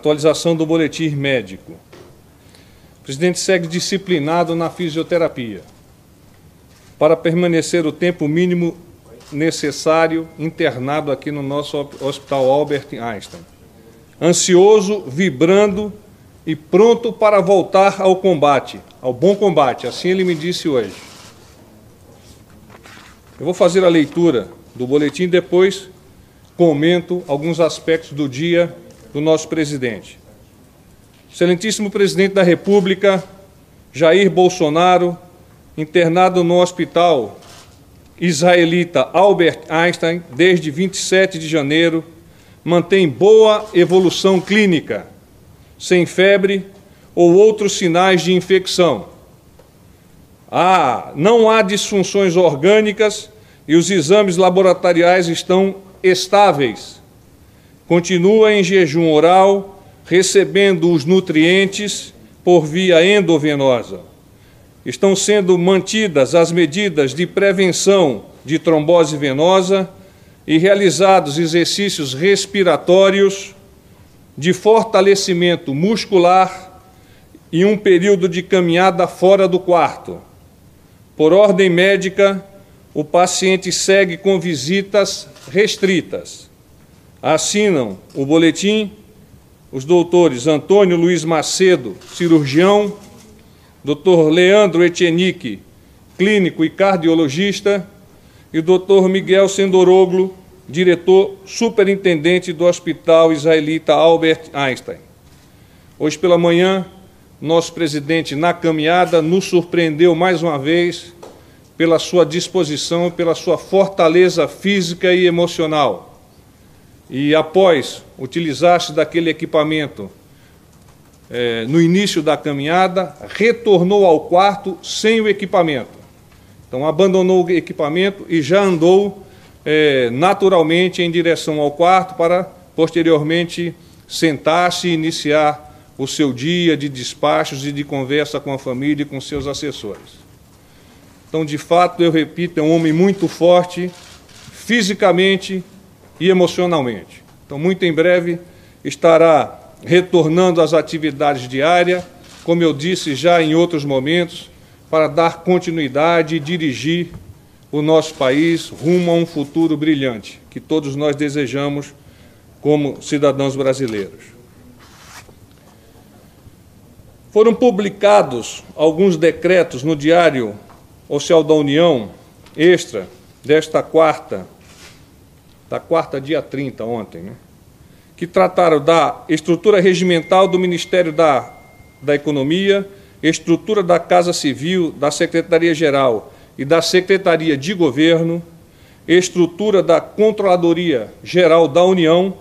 Atualização do boletim médico. O presidente segue disciplinado na fisioterapia para permanecer o tempo mínimo necessário internado aqui no nosso Hospital Albert Einstein. Ansioso, vibrando e pronto para voltar ao combate, ao bom combate, assim ele me disse hoje. Eu vou fazer a leitura do boletim e depois comento alguns aspectos do dia do nosso presidente. Excelentíssimo presidente da República, Jair Bolsonaro, internado no hospital israelita Albert Einstein desde 27 de janeiro, mantém boa evolução clínica, sem febre ou outros sinais de infecção. Não há disfunções orgânicas e os exames laboratoriais estão estáveis. Continua em jejum oral, recebendo os nutrientes por via endovenosa. Estão sendo mantidas as medidas de prevenção de trombose venosa e realizados exercícios respiratórios de fortalecimento muscular e um período de caminhada fora do quarto. Por ordem médica, o paciente segue com visitas restritas. Assinam o boletim os doutores Antônio Luiz Macedo, cirurgião, Dr. Leandro Echenique, clínico e cardiologista, e o Dr. Miguel Sendoroglu, diretor superintendente do Hospital Israelita Albert Einstein. Hoje pela manhã, nosso presidente, na caminhada, nos surpreendeu mais uma vez pela sua disposição, pela sua fortaleza física e emocional. E após utilizar-se daquele equipamento no início da caminhada, retornou ao quarto sem o equipamento. Então, abandonou o equipamento e já andou naturalmente em direção ao quarto para, posteriormente, sentar-se e iniciar o seu dia de despachos e de conversa com a família e com seus assessores. Então, de fato, eu repito, é um homem muito forte, fisicamente e emocionalmente. Então, muito em breve, estará retornando às atividades diárias, como eu disse já em outros momentos, para dar continuidade e dirigir o nosso país rumo a um futuro brilhante, que todos nós desejamos como cidadãos brasileiros. Foram publicados alguns decretos no Diário Oficial da União, extra, desta quarta, dia 30, ontem, né? Que trataram da estrutura regimental do Ministério da Economia, estrutura da Casa Civil, da Secretaria-Geral e da Secretaria de Governo, estrutura da Controladoria Geral da União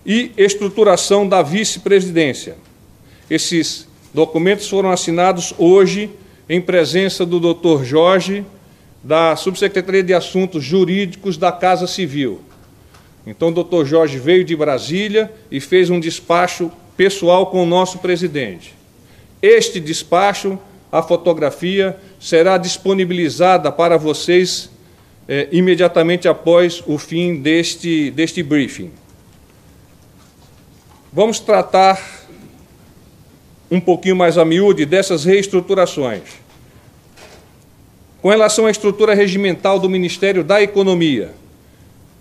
e estruturação da Vice-Presidência. Esses documentos foram assinados hoje em presença do Dr. Jorge, da Subsecretaria de Assuntos Jurídicos da Casa Civil. Então, o doutor Jorge veio de Brasília e fez um despacho pessoal com o nosso presidente. Este despacho, a fotografia, será disponibilizada para vocês imediatamente após o fim deste briefing. Vamos tratar um pouquinho mais a miúde dessas reestruturações. Com relação à estrutura regimental do Ministério da Economia,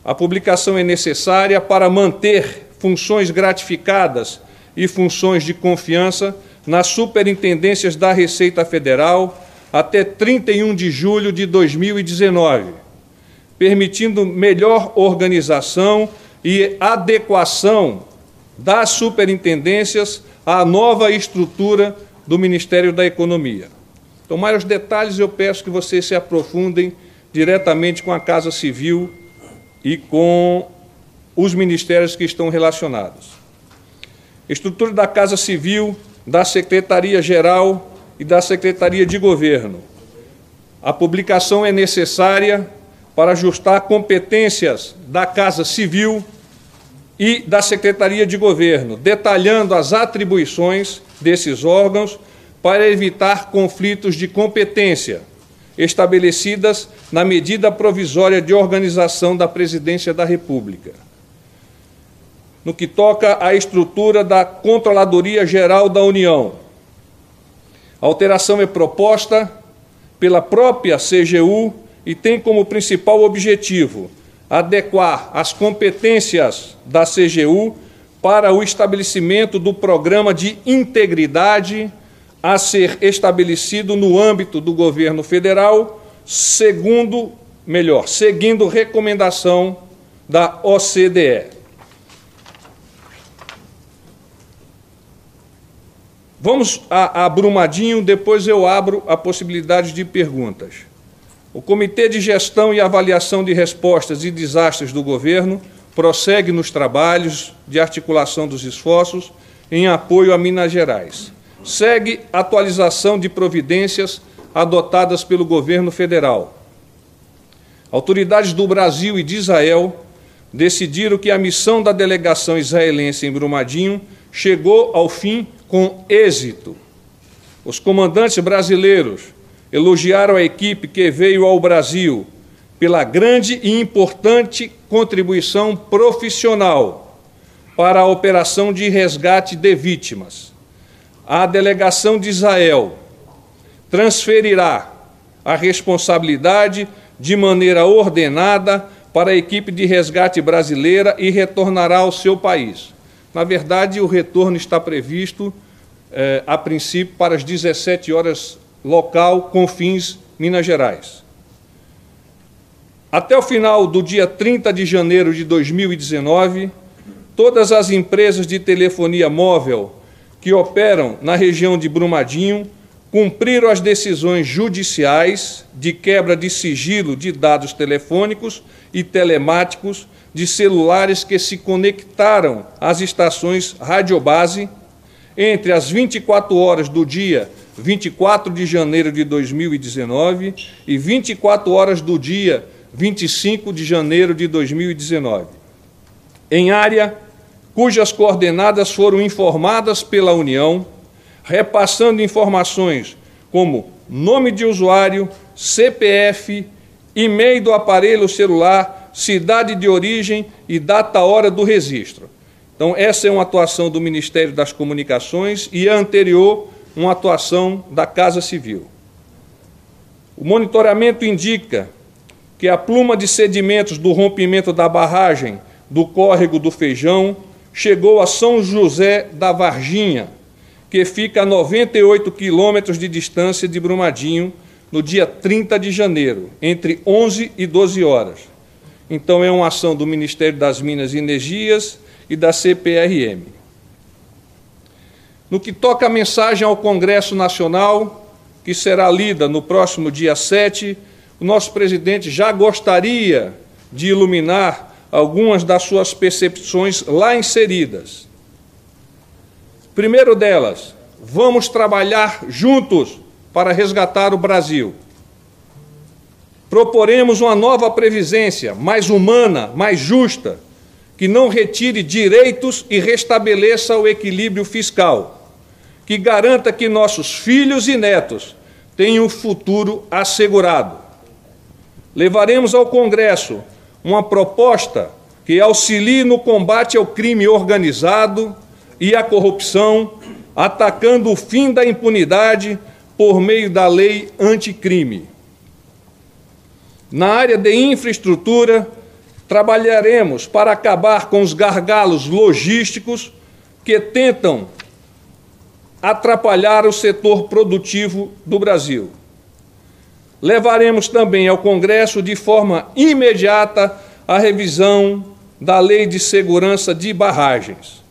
a publicação é necessária para manter funções gratificadas e funções de confiança nas superintendências da Receita Federal até 31 de julho de 2019, permitindo melhor organização e adequação das superintendências à nova estrutura do Ministério da Economia. Então, maiores detalhes eu peço que vocês se aprofundem diretamente com a Casa Civil e com os ministérios que estão relacionados. Estrutura da Casa Civil, da Secretaria-Geral e da Secretaria de Governo. A publicação é necessária para ajustar competências da Casa Civil e da Secretaria de Governo, detalhando as atribuições desses órgãos para evitar conflitos de competência estabelecidas na medida provisória de organização da Presidência da República. no que toca à estrutura da Controladoria Geral da União. A alteração é proposta pela própria CGU e tem como principal objetivo adequar as competências da CGU para o estabelecimento do programa de integridade a ser estabelecido no âmbito do governo federal, seguindo recomendação da OCDE. Vamos a Brumadinho, depois eu abro a possibilidade de perguntas. O Comitê de Gestão e Avaliação de Respostas e Desastres do Governo prossegue nos trabalhos de articulação dos esforços em apoio a Minas Gerais. Segue a atualização de providências adotadas pelo governo federal. Autoridades do Brasil e de Israel decidiram que a missão da delegação israelense em Brumadinho chegou ao fim com êxito. Os comandantes brasileiros elogiaram a equipe que veio ao Brasil pela grande e importante contribuição profissional para a operação de resgate de vítimas. A delegação de Israel transferirá a responsabilidade de maneira ordenada para a equipe de resgate brasileira e retornará ao seu país. Na verdade, o retorno está previsto, a princípio, para as 17 horas local, Confins, Minas Gerais. Até o final do dia 30 de janeiro de 2019, todas as empresas de telefonia móvel que operam na região de Brumadinho cumpriram as decisões judiciais de quebra de sigilo de dados telefônicos e telemáticos de celulares que se conectaram às estações radiobase entre as 24 horas do dia 24 de janeiro de 2019 e 24 horas do dia 25 de janeiro de 2019, em área cujas coordenadas foram informadas pela União, repassando informações como nome de usuário, CPF, e-mail do aparelho celular, cidade de origem e data-hora do registro. Então, essa é uma atuação do Ministério das Comunicações e a anterior, uma atuação da Casa Civil. O monitoramento indica que a pluma de sedimentos do rompimento da barragem do Córrego do Feijão chegou a São José da Varginha, que fica a 98 quilômetros de distância de Brumadinho, no dia 30 de janeiro, entre 11 e 12 horas. Então, é uma ação do Ministério das Minas e Energias e da CPRM. No que toca a mensagem ao Congresso Nacional, que será lida no próximo dia 7, o nosso presidente já gostaria de iluminar algumas das suas percepções lá inseridas. Primeiro delas, vamos trabalhar juntos para resgatar o Brasil. Proporemos uma nova previdência, mais humana, mais justa, que não retire direitos e restabeleça o equilíbrio fiscal, que garanta que nossos filhos e netos tenham um futuro assegurado. Levaremos ao Congresso uma proposta que auxilie no combate ao crime organizado e à corrupção, atacando o fim da impunidade por meio da lei anticrime. Na área de infraestrutura, trabalharemos para acabar com os gargalos logísticos que tentam atrapalhar o setor produtivo do Brasil. Levaremos também ao Congresso, de forma imediata, a revisão da Lei de Segurança de Barragens,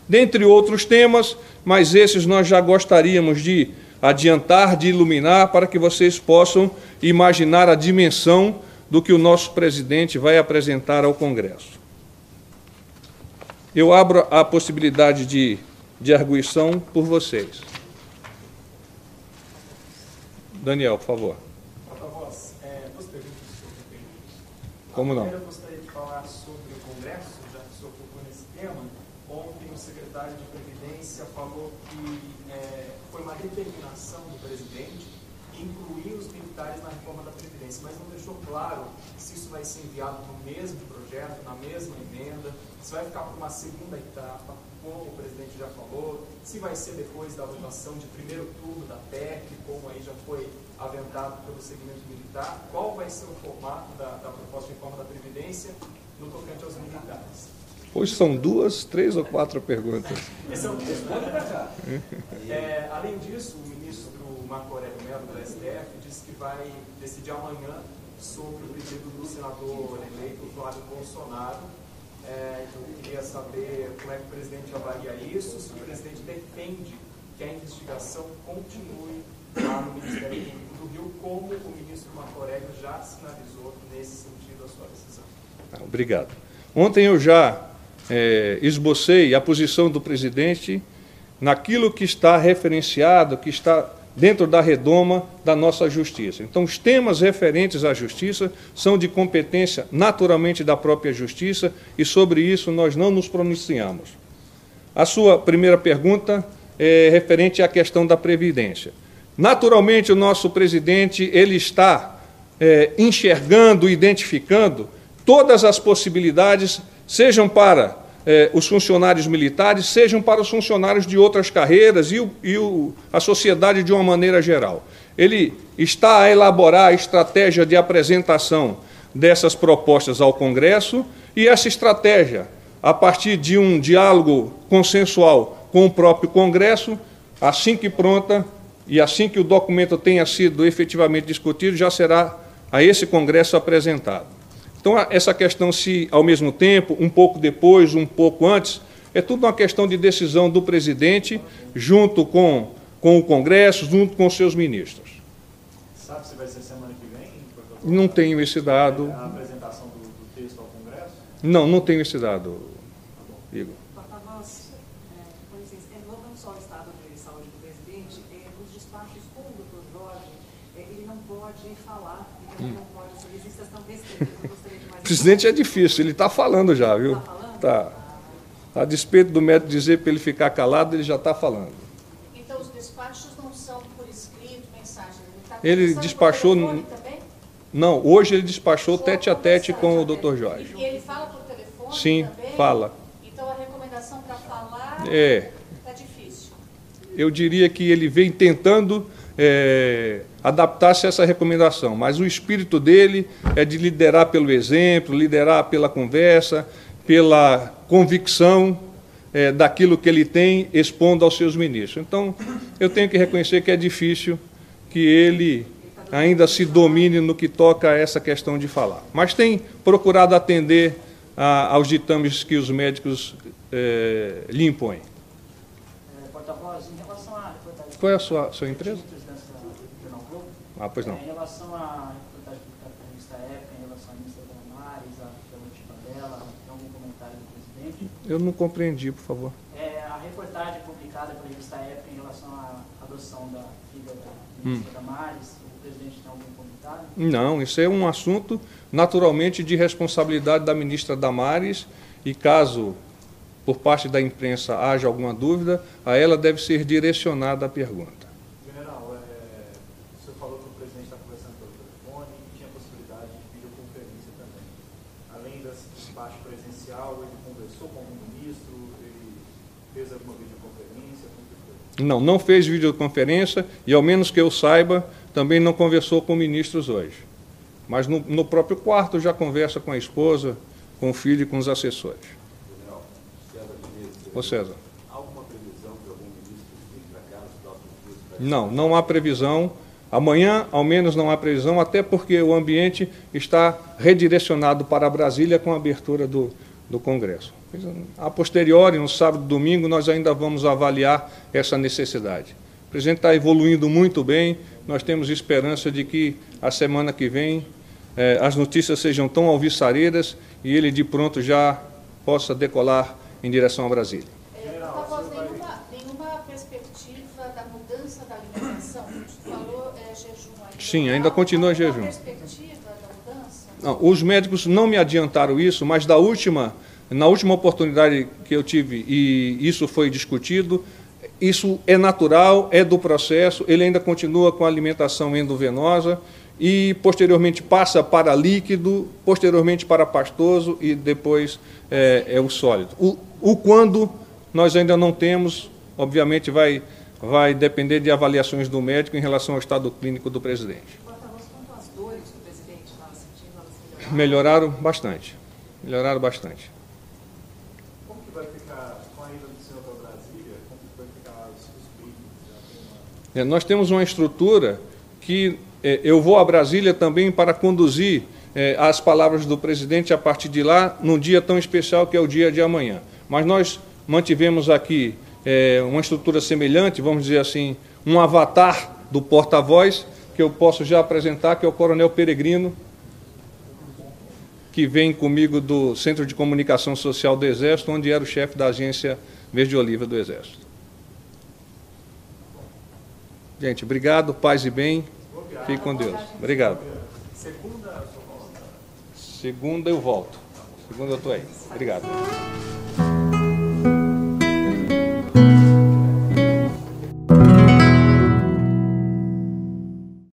dentre outros temas, mas esses nós já gostaríamos de adiantar, de iluminar, para que vocês possam imaginar a dimensão do que o nosso presidente vai apresentar ao Congresso. Eu abro a possibilidade de arguição por vocês. Daniel, por favor. Porta-voz, duas perguntas sobre o período. Como não? Primeiro, eu gostaria de falar sobre o Congresso, já que o senhor focou nesse tema. Ontem, o secretário de Previdência falou que foi uma determinação do presidente incluir os militares na reforma da Previdência, mas não deixou claro se isso vai ser enviado no mesmo projeto, na mesma emenda, se vai ficar para uma segunda etapa, como o presidente já falou, se vai ser depois da votação de primeiro turno da PEC, como aí já foi aventado pelo segmento militar, qual vai ser o formato da proposta de reforma da Previdência no tocante aos militares? Hoje são 2, 3 ou 4 perguntas. Além disso, o ministro Marco Aurélio Mello, do STF, disse que vai decidir amanhã sobre o pedido do senador eleito Flávio Bolsonaro. Então, eu queria saber como é que o presidente avalia isso, se o presidente defende que a investigação continue lá no Ministério Público do Rio, como o ministro Marco Aurélio já sinalizou nesse sentido a sua decisão. Obrigado. Ontem eu já esbocei a posição do presidente naquilo que está referenciado, que está dentro da redoma da nossa justiça. Então, os temas referentes à justiça são de competência naturalmente da própria justiça e sobre isso nós não nos pronunciamos. A sua primeira pergunta é referente à questão da Previdência. Naturalmente, o nosso presidente ele está enxergando, identificando todas as possibilidades, sejam para os funcionários militares, sejam para os funcionários de outras carreiras e a sociedade de uma maneira geral. Ele está a elaborar a estratégia de apresentação dessas propostas ao Congresso e essa estratégia, a partir de um diálogo consensual com o próprio Congresso, assim que pronta e assim que o documento tenha sido efetivamente discutido, já será a esse Congresso apresentado. Então, essa questão, se ao mesmo tempo, um pouco depois, um pouco antes, é tudo uma questão de decisão do presidente, junto com o Congresso, junto com os seus ministros. Sabe se vai ser semana que vem? Não tenho esse dado. A apresentação do texto ao Congresso? Não tenho esse dado, Igor. Porta-voz, com licença, voltando só ao estado de saúde do presidente, nos despachos com o doutor Jorge, ele não pode falar, ele não pode, existem as tão restritas. O presidente é difícil, ele está falando já, viu? Está. A despeito do médico dizer para ele ficar calado, ele já está falando. Então, os despachos não são por escrito, mensagem? Ele despachou... Não, hoje ele despachou tete a tete com o Dr. Jorge. E ele fala por telefone? Sim, também? fala. Então, a recomendação para falar está difícil. Eu diria que ele vem tentando adaptar-se a essa recomendação, mas o espírito dele é de liderar pelo exemplo, liderar pela conversa, pela convicção daquilo que ele tem, expondo aos seus ministros. Então, eu tenho que reconhecer que é difícil que ele ainda se domine no que toca a essa questão de falar. Mas tem procurado atender aos ditames que os médicos lhe impõem. Porta-voz, em relação à reportagem... Qual é a sua empresa? Pois não. Em relação à reportagem publicada pela revista Época, em relação à ministra Damares, a motiva dela, tem algum comentário do presidente? Eu não compreendi, por favor. A reportagem publicada pela revista Época em relação à adoção da filha da ministra Damares, o presidente tem algum comentário? Não, isso é um assunto naturalmente de responsabilidade da ministra Damares e caso por parte da imprensa haja alguma dúvida, a ela deve ser direcionada a pergunta. General, o senhor falou que o presidente está conversando pelo telefone e tinha possibilidade de videoconferência também. Além desse despacho presencial, ele conversou com algum ministro, ele fez alguma videoconferência? Não fez videoconferência e, ao menos que eu saiba, também não conversou com ministros hoje. Mas no próprio quarto já conversa com a esposa, com o filho e com os assessores. General, César Diniz, Ô César. há alguma previsão de algum ministro vir para cá nos próximos dias? Não há previsão. Amanhã, ao menos, não há previsão, até porque o ambiente está redirecionado para Brasília com a abertura do Congresso. A posteriori, no sábado e domingo, nós ainda vamos avaliar essa necessidade. O presidente está evoluindo muito bem, nós temos esperança de que a semana que vem as notícias sejam tão alvissareiras e ele de pronto já possa decolar em direção a Brasília. Porta-voz, nenhuma perspectiva da mudança da alimentação? Você falou jejum ainda. Sim, ainda continua jejum. Alguma perspectiva da mudança? Não, os médicos não me adiantaram isso, mas na última oportunidade que eu tive, e isso foi discutido, isso é natural, é do processo, ele ainda continua com a alimentação endovenosa e, posteriormente, passa para líquido, posteriormente para pastoso e depois é o sólido. O quando nós ainda não temos, obviamente vai depender de avaliações do médico em relação ao estado clínico do presidente. Porta-voz, quanto às dores que o presidente estava sentindo, elas melhoraram? Melhoraram bastante. Como que vai ficar com a ida do senhor para Brasília? Como que vai ficar os veículos? Nós temos uma estrutura que eu vou a Brasília também para conduzir as palavras do presidente a partir de lá, num dia tão especial que é o dia de amanhã. Mas nós mantivemos aqui uma estrutura semelhante, vamos dizer assim, um avatar do porta-voz, que eu posso já apresentar, que é o Coronel Peregrino, que vem comigo do Centro de Comunicação Social do Exército, onde era o chefe da agência Verde Oliva do Exército. Gente, obrigado, paz e bem. Fique com Deus. Obrigado. Segunda eu volto. Segunda eu estou aí. Obrigado.